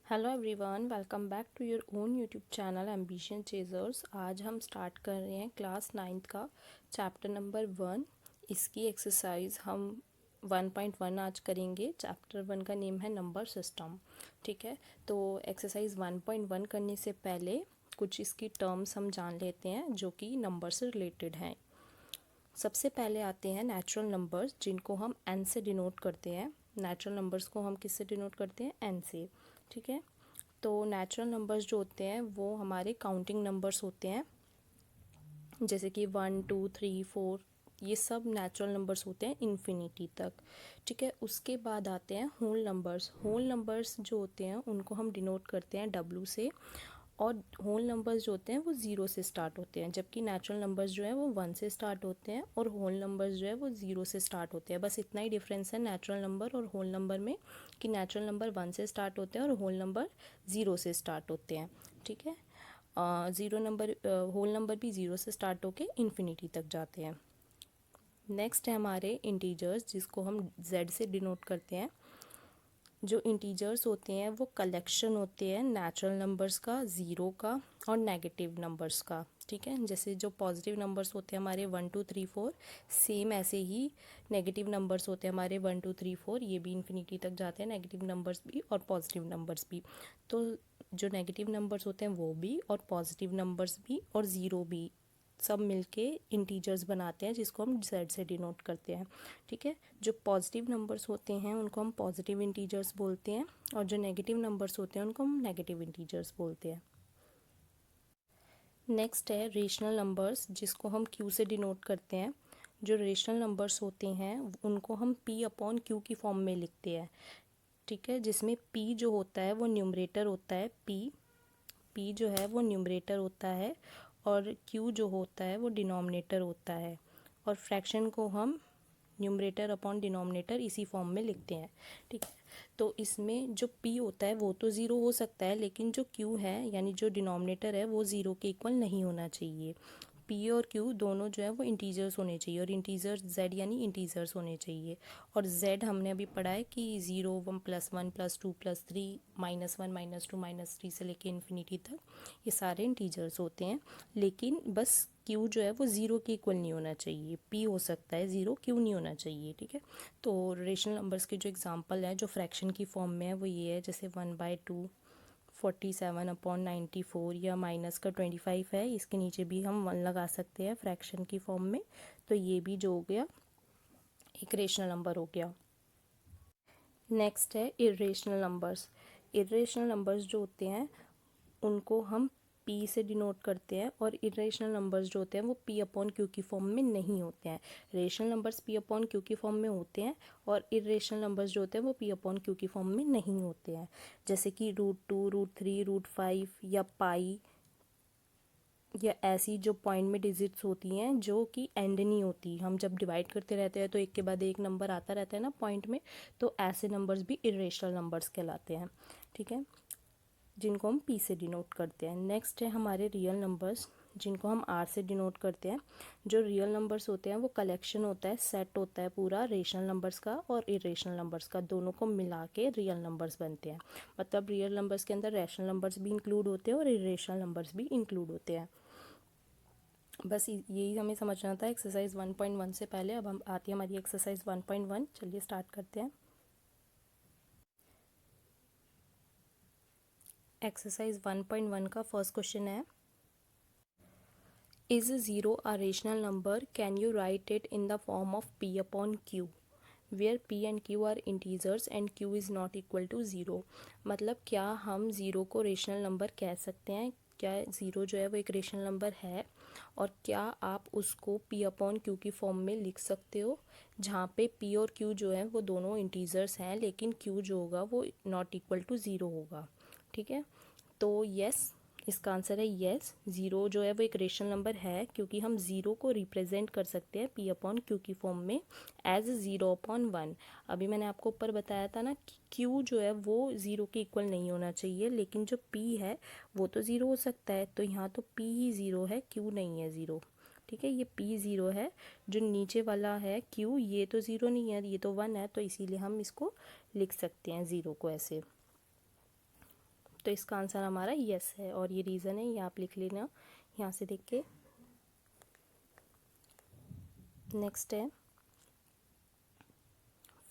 Hello everyone, welcome back to your own YouTube channel ambition chasers. आज हम start कर रहे हैं क्लास 9th का चैप्टर नंबर 1। इसकी एक्सरसाइज हम 1.1 आज करेंगे। चैप्टर 1 का नेम है नंबर सिस्टम। ठीक है, तो एक्सरसाइज 1.1 करने से पहले कुछ इसकी टर्म्स हम जान लेते हैं जो कि नंबर से रिलेटेड हैं। सबसे पहले आते हैं नेचुरल नंबर्स, जिनको हम एन से डिनोट करते हैं। नेचुरल नंबर्स को हम किससे डिनोट करते हैं? एन से। ठीक है, तो नेचुरल नंबर्स जो होते हैं वो हमारे काउंटिंग नंबर्स होते हैं, जैसे कि 1 2 3 4, ये सब नेचुरल नंबर्स होते हैं इन्फिनिटी तक। ठीक है, उसके बाद आते हैं होल नंबर्स। होल नंबर्स जो होते हैं उनको हम डिनोट करते हैं डब्ल्यू से, और होल नंबर्स जो होते हैं वो ज़ीरो से स्टार्ट होते हैं, जबकि नेचुरल नंबर्स जो है वो 1 से स्टार्ट होते हैं और होल नंबर्स जो है वो 0 से स्टार्ट होते हैं। बस इतना ही डिफरेंस है नेचुरल नंबर और होल नंबर में, कि नेचुरल नंबर 1 से स्टार्ट होते हैं और होल नंबर 0 से स्टार्ट होते हैं। ठीक है, ज़ीरो नंबर होल नंबर भी 0 से स्टार्ट होके इन्फिनिटी तक जाते हैं। नेक्स्ट है हमारे इंटीजर्स, जिसको हम जेड से डिनोट करते हैं। जो इंटीजर्स होते हैं वो कलेक्शन होते हैं नेचुरल नंबर्स का, ज़ीरो का और नेगेटिव नंबर्स का। ठीक है, जैसे जो पॉजिटिव नंबर्स होते हैं हमारे 1 2 3 4, सेम ऐसे ही नेगेटिव नंबर्स होते हैं हमारे 1 2 3 4, ये भी इन्फिनिटी तक जाते हैं, नेगेटिव नंबर्स भी और पॉजिटिव नंबर्स भी। तो जो नेगेटिव नंबर्स होते हैं वो भी, और पॉजिटिव नंबर्स भी और ज़ीरो भी, सब मिलके इंटीजर्स बनाते हैं, जिसको हम जेड से डिनोट करते हैं। ठीक है, जो पॉजिटिव नंबर्स होते हैं उनको हम पॉजिटिव इंटीजर्स बोलते हैं, और जो नेगेटिव नंबर्स होते हैं उनको हम नेगेटिव इंटीजर्स बोलते हैं। नेक्स्ट है रेशनल नंबर्स, जिसको हम क्यू से डिनोट करते हैं। जो रेशनल नंबर्स होते हैं उनको हम पी अपॉन क्यू की फॉर्म में लिखते हैं। ठीक है, जिसमें पी जो होता है वो न्यूमरेटर होता है, पी जो है वो न्यूमरेटर होता है, और क्यू जो होता है वो डिनोमिनेटर होता है, और फ्रैक्शन को हम न्यूमरेटर अपॉन डिनोमिनेटर इसी फॉर्म में लिखते हैं। ठीक है, तो इसमें जो p होता है वो तो ज़ीरो हो सकता है, लेकिन जो q है यानी जो डिनोमिनेटर है वो ज़ीरो के इक्वल नहीं होना चाहिए। p और q दोनों जो है वो इंटीजर्स होने चाहिए, और इंटीजर्स z यानी इंटीजर्स होने चाहिए। और z हमने अभी पढ़ा है कि 0 1 +1 +2 +3 -1 -2 -3 से लेके इन्फिनिटी तक ये सारे इंटीजर्स होते हैं। लेकिन बस q जो है वो ज़ीरो के इक्वल नहीं होना चाहिए, p हो सकता है ज़ीरो, q नहीं होना चाहिए। ठीक है, तो रेशनल नंबर्स के जो एग्जांपल है जो फ्रैक्शन की फॉर्म में है वो ये है, जैसे 1/2 47/94, या माइनस का 25 है, इसके नीचे भी हम 1 लगा सकते हैं फ्रैक्शन की फॉर्म में। तो ये भी जो हो गया एक रेशनल नंबर हो गया। नेक्स्ट है इर्रेशनल नंबर्स। इर्रेशनल नंबर्स जो होते हैं उनको हम p से डिनोट करते हैं, और इरेशनल नंबर्स जो होते हैं वो p अपॉन क्यू की फॉर्म में नहीं होते हैं। Rational numbers p upon Q की फॉर्म में होते हैं, और इरेशनल नंबर्स जो होते हैं वो p अपॉन क्यू की फॉर्म में नहीं होते हैं, जैसे कि √2 √3 √5 या पाई, या ऐसी जो पॉइंट में डिजिट्स होती हैं जो कि एंड नहीं होती। हम जब डिवाइड करते रहते हैं तो एक के बाद एक नंबर आता रहता है ना पॉइंट में, तो ऐसे नंबर्स भी इरेशनल नंबर्स कहलाते हैं। ठीक है, जिनको हम p से डिनोट करते हैं। नेक्स्ट है हमारे रियल नंबर्स, जिनको हम r से डिनोट करते हैं। जो रियल नंबर्स होते हैं वो कलेक्शन होता है, सेट होता है पूरा रेशनल नंबर्स का और इरेशनल नंबर्स का, दोनों को मिला के रियल नंबर्स बनते हैं। मतलब रियल नंबर्स के अंदर रैशनल नंबर्स भी इंक्लूड होते हैं और इरेशनल नंबर्स भी इंक्लूड होते हैं। बस यही हमें समझना था एक्सरसाइज 1.1 से पहले। अब हम आती है हमारी एक्सरसाइज 1.1। चलिए स्टार्ट करते हैं। एक्सरसाइज 1.1 का फर्स्ट क्वेश्चन है, Is 0 a rational number? Can you write it in the form of p upon q, where p and q are integers and q is not equal to 0? मतलब क्या हम zero को rational number कह सकते हैं? क्या zero जो है वो एक रेशनल नंबर है, और क्या आप उसको p अपॉन q की फॉर्म में लिख सकते हो, जहाँ पे p और q जो है वो दोनों इंटीजर्स हैं, लेकिन q जो होगा वो नॉट इक्वल टू ज़ीरो होगा। ठीक है, तो यस, इसका आंसर है येस। ज़ीरो जो है वो एक रेशनल नंबर है, क्योंकि हम ज़ीरो को रिप्रेजेंट कर सकते हैं p अपॉन क्यू की फॉर्म में एज 0/1। अभी मैंने आपको ऊपर बताया था ना कि q जो है वो ज़ीरो के इक्वल नहीं होना चाहिए, लेकिन जो p है वो तो ज़ीरो हो सकता है, तो यहाँ तो p ही ज़ीरो है, q नहीं है ज़ीरो। ठीक है, ये p ज़ीरो है, जो नीचे वाला है q ये तो ज़ीरो नहीं है, ये तो 1 है, तो इसीलिए हम इसको लिख सकते हैं ज़ीरो को ऐसे। तो इसका आंसर हमारा यस है और ये रीज़न है, ये आप लिख लेना यहाँ से देख के। नेक्स्ट है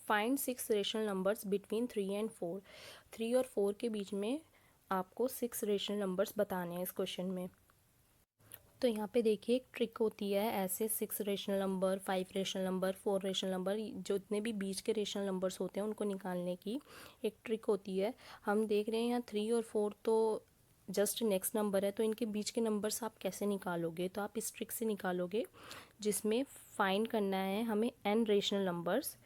find 6 rational numbers between 3 and 4। 3 और 4 के बीच में आपको 6 रेशनल नंबर्स बताने हैं इस क्वेश्चन में। तो यहाँ पे देखिए एक ट्रिक होती है, ऐसे 6 rational number, 5 rational number, 4 rational number, जो जितने भी बीच के रेशनल नंबर्स होते हैं उनको निकालने की एक ट्रिक होती है। हम देख रहे हैं यहाँ 3 और 4 तो जस्ट नेक्स्ट नंबर है, तो इनके बीच के नंबर्स आप कैसे निकालोगे? तो आप इस ट्रिक से निकालोगे जिसमें फाइंड करना है हमें n rational numbers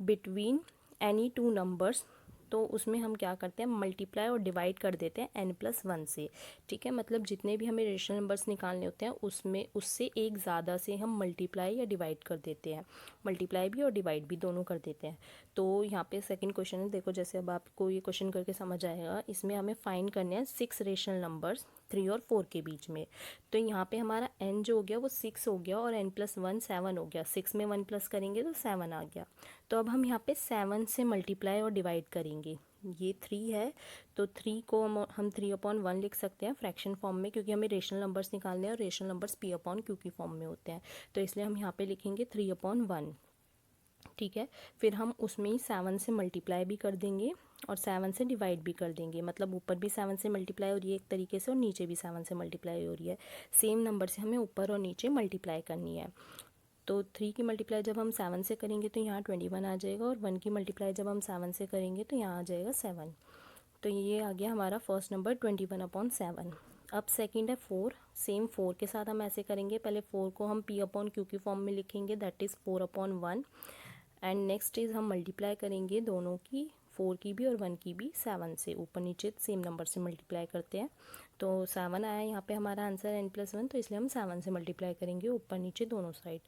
between any 2 numbers. तो उसमें हम क्या करते हैं, मल्टीप्लाई और डिवाइड कर देते हैं n+1 से। ठीक है, मतलब जितने भी हमें रेशनल नंबर्स निकालने होते हैं उसमें उससे एक ज़्यादा से हम मल्टीप्लाई या डिवाइड कर देते हैं, मल्टीप्लाई भी और डिवाइड भी दोनों कर देते हैं। तो यहाँ पे सेकंड क्वेश्चन है, देखो जैसे अब आपको ये क्वेश्चन करके समझ आएगा। इसमें हमें फाइंड करने हैं 6 रेशनल नंबर्स 3 और 4 के बीच में। तो यहाँ पे हमारा n जो हो गया वो 6 हो गया और n+1 7 हो गया। 6 में 1 प्लस करेंगे तो 7 आ गया। तो अब हम यहाँ पे 7 से मल्टीप्लाई और डिवाइड करेंगे। ये 3 है तो 3 को हम 3/1 लिख सकते हैं फ्रैक्शन फॉर्म में, क्योंकि हमें रेशनल नंबर्स निकालने हैं और रेशनल नंबर्स p/q की फॉर्म में होते हैं। तो इसलिए हम यहाँ पे लिखेंगे 3/1। ठीक है, फिर हम उसमें ही 7 से मल्टीप्लाई भी कर देंगे और 7 से डिवाइड भी कर देंगे। मतलब ऊपर भी 7 से मल्टीप्लाई हो रही है एक तरीके से और नीचे भी 7 से मल्टीप्लाई हो रही है। सेम नंबर से हमें ऊपर और नीचे मल्टीप्लाई करनी है। तो 3 की मल्टीप्लाई जब हम 7 से करेंगे तो यहाँ 21 आ जाएगा और 1 की मल्टीप्लाई जब हम 7 से करेंगे तो यहाँ आ जाएगा 7। तो ये आ गया हमारा फर्स्ट नंबर 21/7। अब सेकंड है 4। सेम 4 के साथ हम ऐसे करेंगे, पहले 4 को हम p/q की फॉर्म में लिखेंगे, that is 4/1। And next is हम मल्टीप्लाई करेंगे दोनों की, 4 की भी और 1 की भी 7 से। ऊपर नीचे सेम नंबर से मल्टीप्लाई करते हैं। तो 7 आया यहाँ पे हमारा आंसर n+1, तो इसलिए हम 7 से मल्टीप्लाई करेंगे ऊपर नीचे दोनों साइड।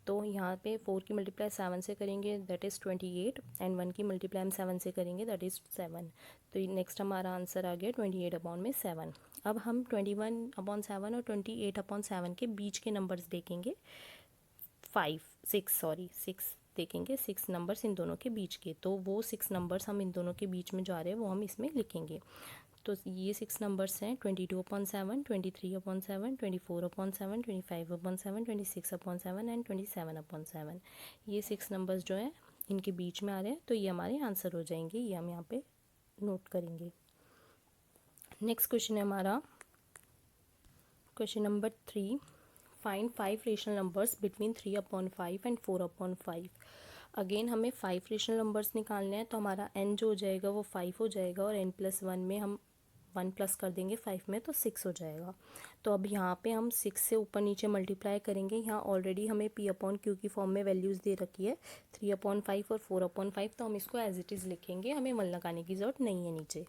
तो यहाँ पे 4 की मल्टीप्लाई 7 से करेंगे दैट इज़ 28 एंड 1 की मल्टीप्लाई हम 7 से करेंगे दैट इज़ 7। तो नेक्स्ट हमारा आंसर आ गया 28/7। अब हम 21/7 और 28/7 के बीच के नंबर्स देखेंगे। 6 देखेंगे, 6 नंबर्स इन दोनों के बीच के। तो वो 6 नंबर्स हम इन दोनों के बीच में जो आ रहे हैं वो हम इसमें लिखेंगे। तो ये 6 नंबर्स हैं 22/7, 23/7, 24/7, 25/7, 26/7 एंड 27/7। ये 6 नंबर्स जो हैं इनके बीच में आ रहे हैं, तो ये हमारे आंसर हो जाएंगे। ये हम यहाँ पे नोट करेंगे। नेक्स्ट क्वेश्चन है हमारा question number 3। Find 5 rational numbers between 3/5 and 4/5। Again हमें 5 रेशनल नंबर्स निकालने हैं, तो हमारा n जो हो जाएगा वो 5 हो जाएगा और n+1 में हम 1 प्लस कर देंगे 5 में, तो 6 हो जाएगा। तो अब यहाँ पे हम 6 से ऊपर नीचे मल्टीप्लाई करेंगे। यहाँ ऑलरेडी हमें p/q की फॉर्म में वैल्यूज़ दे रखी है 3/5 और 4/5, तो हम इसको एज इट इज़ लिखेंगे, हमें 1 लगाने की ज़रूरत नहीं है नीचे।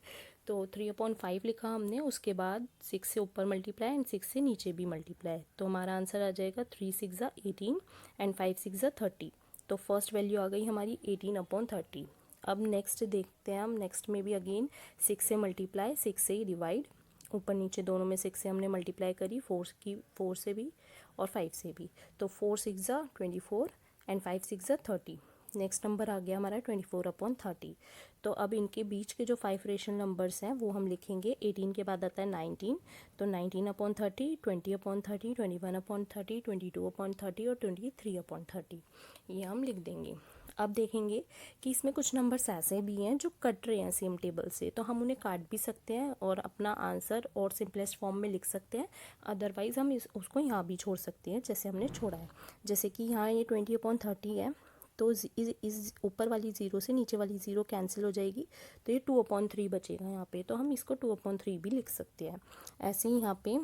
तो 3/5 लिखा हमने, उसके बाद 6 से ऊपर मल्टीप्लाई एंड 6 से नीचे भी मल्टीप्लाई। तो हमारा आंसर आ जाएगा 3 6 18 एंड 5 6 30। तो फर्स्ट वैल्यू आ गई हमारी 18/30। अब नेक्स्ट देखते हैं हम, नेक्स्ट में भी अगेन 6 से मल्टीप्लाई, 6 से ही डिवाइड, ऊपर नीचे दोनों में 6 से हमने मल्टीप्लाई करी, 4 से भी और 5 से भी। तो 4 6 24 एंड 5 6 30। नेक्स्ट नंबर आ गया हमारा 24/30। तो अब इनके बीच के जो 5 रेशनल नंबर्स हैं वो हम लिखेंगे। 18 के बाद आता है 19, तो 19/30, 20/30, 21/30, 22/30 और 23/30, ये हम लिख देंगे। अब देखेंगे कि इसमें कुछ नंबर्स ऐसे भी हैं जो कट रहे हैं सेम टेबल से, तो हम उन्हें काट भी सकते हैं और अपना आंसर और सिंपलेस्ट फॉर्म में लिख सकते हैं। अदरवाइज़ हम उसको यहाँ भी छोड़ सकते हैं जैसे हमने छोड़ा है। जैसे कि यहाँ ये 20/30 है, तो इस ऊपर वाली 0 से नीचे वाली 0 कैंसिल हो जाएगी, तो ये 2/3 बचेगा यहाँ पे, तो हम इसको 2/3 भी लिख सकते हैं। ऐसे ही यहाँ पे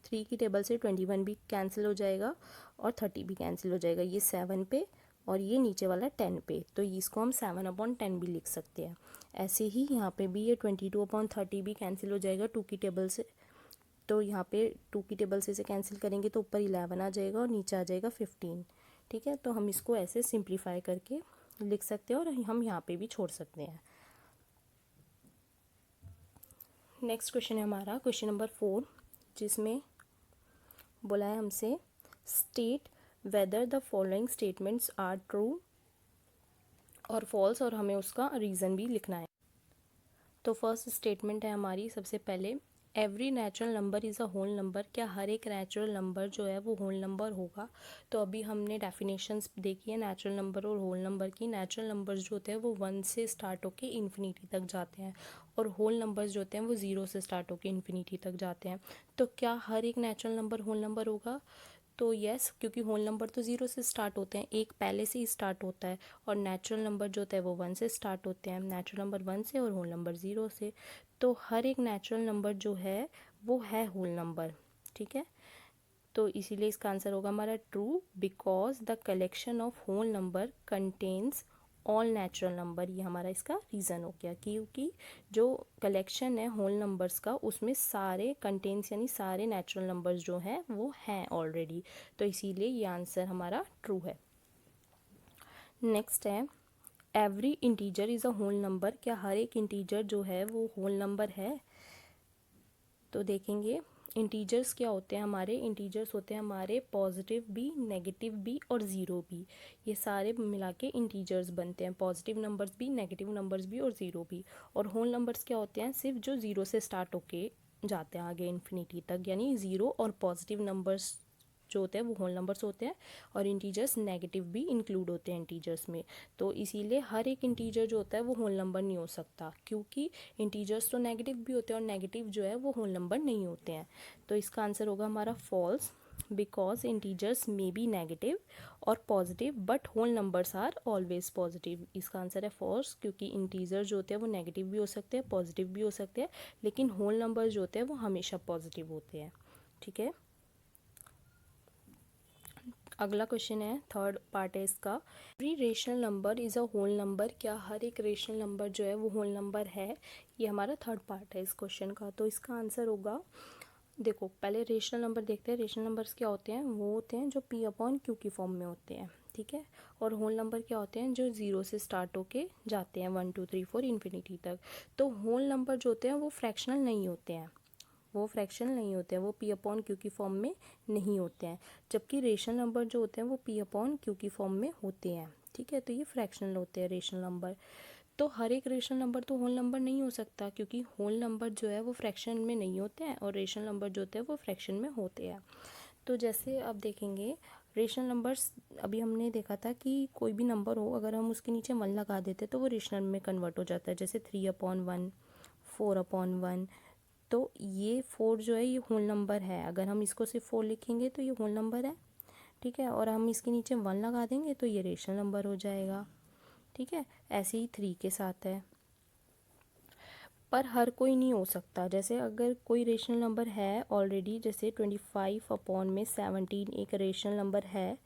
3 की टेबल से 21 भी कैंसिल हो जाएगा और 30 भी कैंसिल हो जाएगा, ये 7 पे और ये नीचे वाला 10 पे, तो इसको हम 7/10 भी लिख सकते हैं। ऐसे ही यहाँ पे भी ये 22/30 भी कैंसिल हो जाएगा 2 की टेबल से, तो यहाँ पे 2 की टेबल से कैंसिल करेंगे तो ऊपर 11 आ जाएगा और नीचे आ जाएगा 15। ठीक है, तो हम इसको ऐसे सिंप्लीफाई करके लिख सकते हैं और हम यहाँ पे भी छोड़ सकते हैं। नेक्स्ट क्वेश्चन है हमारा क्वेश्चन नंबर 4, जिसमें बोला है हमसे state whether the following statements are true और फॉल्स, और हमें उसका रीज़न भी लिखना है। तो फर्स्ट स्टेटमेंट है हमारी सबसे पहले, every natural number is a whole number. क्या हर एक नेचुरल नंबर जो है वो होल नंबर होगा? तो अभी हमने डेफिनेशंस देखी है नेचुरल नंबर और होल नंबर की। नेचुरल नंबर्स जो होते हैं वो 1 से स्टार्ट होके इन्फिनिटी तक जाते हैं, और होल नंबर्स जो होते हैं वो 0 से स्टार्ट होके इन्फिनिटी तक जाते हैं। तो क्या हर एक नेचुरल नंबर होल नंबर होगा? तो यस, क्योंकि होल नंबर तो 0 से स्टार्ट होते हैं, एक पहले से ही स्टार्ट होता है, और नेचुरल नंबर जो होता है वो 1 से स्टार्ट होते हैं, नेचुरल नंबर 1 से और होल नंबर 0 से। तो हर एक नेचुरल नंबर जो है वो है होल नंबर, ठीक है। तो इसीलिए इसका आंसर होगा हमारा true, because the collection of whole number contains all natural number. ये हमारा इसका रीज़न हो गया, क्योंकि जो कलेक्शन है होल नंबर्स का उसमें सारे कंटेन्स यानी सारे नेचुरल नंबर्स जो हैं वो हैं ऑलरेडी, तो इसीलिए ये आंसर हमारा ट्रू है। नेक्स्ट है, every integer is a whole number. क्या हर एक इंटीजर जो है वो होल नंबर है? तो देखेंगे इंटीजर्स क्या होते हैं हमारे। इंटीजर्स होते हैं हमारे पॉजिटिव भी, नेगेटिव भी और ज़ीरो भी। ये सारे मिला के इंटीजर्स बनते हैं, पॉजिटिव नंबर्स भी, नेगेटिव नंबर्स भी और ज़ीरो भी। और होल नंबर्स क्या होते हैं? सिर्फ जो ज़ीरो से स्टार्ट होके जाते हैं आगे इन्फिनिटी तक, यानी ज़ीरो और पॉजिटिव नंबर्स जो होते हैं वो होल नंबर्स होते हैं, और इंटीजर्स नेगेटिव भी इंक्लूड होते हैं इंटीजर्स में। तो इसीलिए हर एक इंटीजर जो होता है वो होल नंबर नहीं हो सकता, क्योंकि इंटीजर्स तो नेगेटिव भी होते हैं और नेगेटिव जो है वो होल नंबर नहीं होते हैं। तो इसका आंसर होगा हमारा false, because integers may be negative और positive but whole numbers are always positive. इसका आंसर है फॉल्स, क्योंकि इंटीजर जो होते हैं वो नेगेटिव भी हो सकते हैं, पॉजिटिव भी हो सकते हैं, लेकिन होल नंबर जो होते हैं वो हमेशा पॉजिटिव होते हैं, ठीक है। अगला क्वेश्चन है, थर्ड पार्ट है इसका, every rational number is a whole number. क्या हर एक रेशनल नंबर जो है वो होल नंबर है? ये हमारा थर्ड पार्ट है इस क्वेश्चन का। तो इसका आंसर होगा, देखो पहले रेशनल नंबर देखते हैं। रेशनल नंबर्स क्या होते हैं? वो होते हैं जो पी अपॉन क्यू की फॉर्म में होते हैं, ठीक है। और होल नंबर क्या होते हैं? जो 0 से स्टार्ट होके जाते हैं 1 2 3 4 इन्फिनिटी तक। तो होल नंबर जो होते हैं वो फ्रैक्शनल नहीं होते हैं, वो फ्रैक्शनल नहीं होते हैं, वो पी अपॉन क्यू की फॉर्म में नहीं होते हैं। जबकि रेशनल नंबर जो होते हैं वो पी अपॉन क्यू की फॉर्म में होते हैं, ठीक है। तो ये फ्रैक्शनल होते हैं रेशनल नंबर। तो हर एक रेशनल नंबर तो होल नंबर नहीं हो सकता, क्योंकि होल नंबर जो है वो फ्रैक्शन में नहीं होते हैं और रेशनल नंबर जो होते हैं वो फ्रैक्शन में होते हैं। तो जैसे अब देखेंगे रेशनल नंबर्स, अभी हमने देखा था कि कोई भी नंबर हो अगर हम उसके नीचे 1 लगा देते तो वो रेशनल में कन्वर्ट हो जाता है, जैसे 3/1, 4/1। तो ये 4 जो है ये होल नंबर है, अगर हम इसको सिर्फ 4 लिखेंगे तो ये होल नंबर है, ठीक है। और हम इसके नीचे 1 लगा देंगे तो ये रेशनल नंबर हो जाएगा, ठीक है। ऐसे ही 3 के साथ है, पर हर कोई नहीं हो सकता। जैसे अगर कोई रेशनल नंबर है ऑलरेडी, जैसे 25/17 एक रेशनल नंबर है,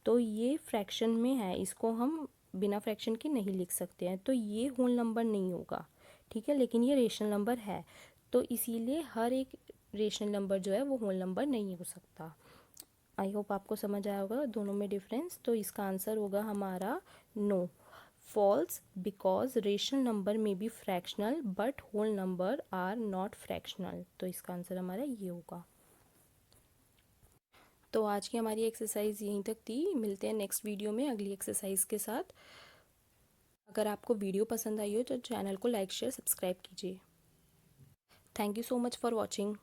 तो ये फ्रैक्शन में है, इसको हम बिना फ्रैक्शन के नहीं लिख सकते हैं, तो ये होल नंबर नहीं होगा, ठीक है। लेकिन ये रेशनल नंबर है, तो इसीलिए हर एक रेशनल नंबर जो है वो होल नंबर नहीं हो सकता। आई होप आपको समझ आया होगा दोनों में डिफरेंस। तो इसका आंसर होगा हमारा no, false, because rational number may be fractional but whole number are not fractional. तो इसका आंसर हमारा ये होगा। तो आज की हमारी एक्सरसाइज यहीं तक थी, मिलते हैं नेक्स्ट वीडियो में अगली एक्सरसाइज के साथ। अगर आपको वीडियो पसंद आई हो तो चैनल को लाइक शेयर सब्सक्राइब कीजिए। Thank you so much for watching.